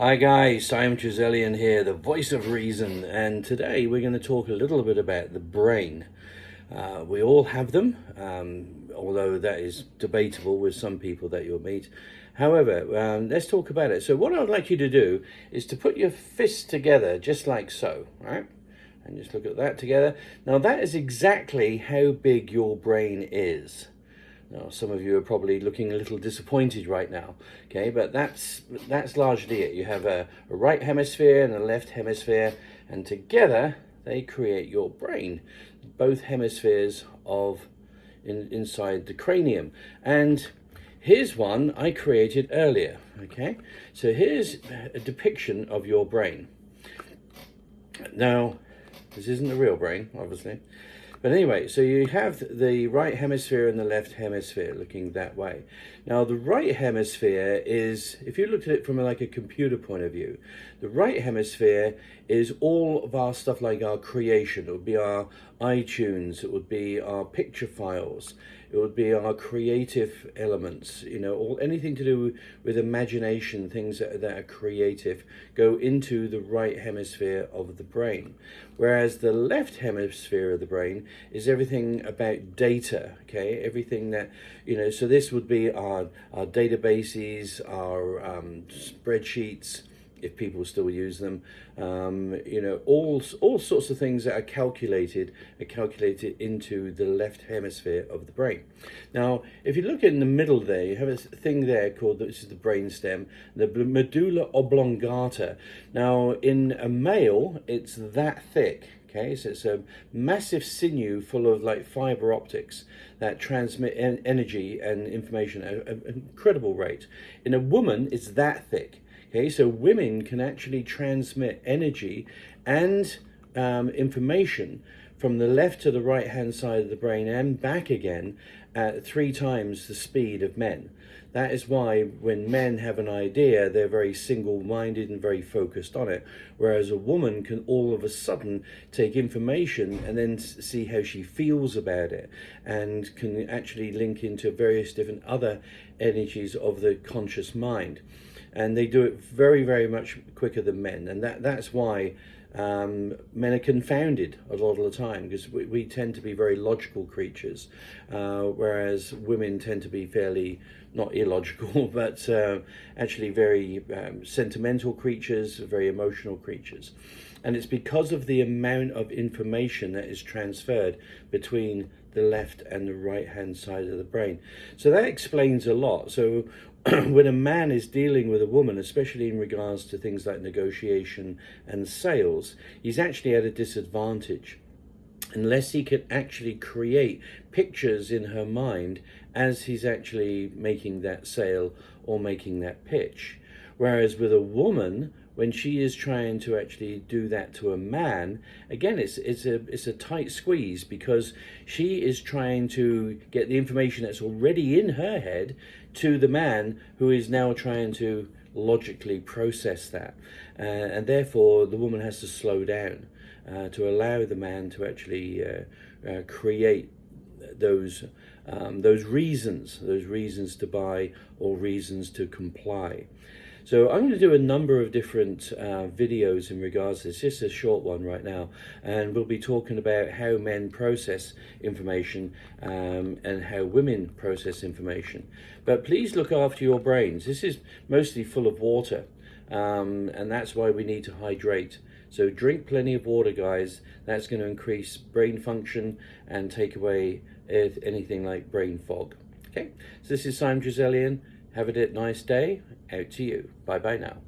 Hi guys, Simon Trizelian here, the voice of reason, and today we're going to talk a little bit about the brain. We all have them, although that is debatable with some people that you'll meet. However, let's talk about it. So what I'd like you to do is to put your fists together just like so, right? And just look at that together. Now that is exactly how big your brain is. Now, some of you are probably looking a little disappointed right now, okay? But that's largely it. You have a right hemisphere and a left hemisphere, and together they create your brain. Both hemispheres inside the cranium. And here's one I created earlier, okay? So here's a depiction of your brain. Now, this isn't the real brain, obviously. But anyway, so you have the right hemisphere and the left hemisphere looking that way. Now, the right hemisphere is, if you looked at it from like a computer point of view, the right hemisphere is all of our stuff like our creation. It would be our iTunes, it would be our picture files, it would be our creative elements, anything to do with imagination, things that are creative, go into the right hemisphere of the brain. Whereas the left hemisphere of the brain is everything about data, okay? Everything that, so this would be our databases, our spreadsheets, if people still use them, all sorts of things that are calculated into the left hemisphere of the brain. Now, if you look in the middle there, you have a thing there called, this is the brain stem, the medulla oblongata. Now, in a male, it's that thick. Okay, so it's a massive sinew full of like fiber optics that transmit energy and information at an incredible rate. In a woman, it's that thick. Okay, so women can actually transmit energy and information from the left to the right hand side of the brain and back again at 3 times the speed of men. That is why when men have an idea, they're very single-minded and very focused on it, whereas a woman can all of a sudden take information and then see how she feels about it, and can actually link into various different other energies of the conscious mind. And they do it very, very much quicker than men, and that's why men are confounded a lot of the time, because we tend to be very logical creatures, whereas women tend to be fairly, not illogical, but actually very sentimental creatures, very emotional creatures. And it's because of the amount of information that is transferred between the left and the right hand side of the brain. So that explains a lot. So when a man is dealing with a woman, especially in regards to things like negotiation and sales, he's actually at a disadvantage unless he can actually create pictures in her mind as he's actually making that sale or making that pitch. Whereas with a woman, when she is trying to actually do that to a man, again, it's a tight squeeze, because she is trying to get the information that's already in her head to the man, who is now trying to logically process that. And therefore, the woman has to slow down to allow the man to actually create those reasons to buy or reasons to comply. So I'm going to do a number of different videos in regards to this, just a short one right now, and we'll be talking about how men process information and how women process information. But please look after your brains. This is mostly full of water, and that's why we need to hydrate. So drink plenty of water, guys. That's going to increase brain function and take away anything like brain fog. Okay, so this is Simon Trizelian. Have a nice day. Out to you. Bye bye now.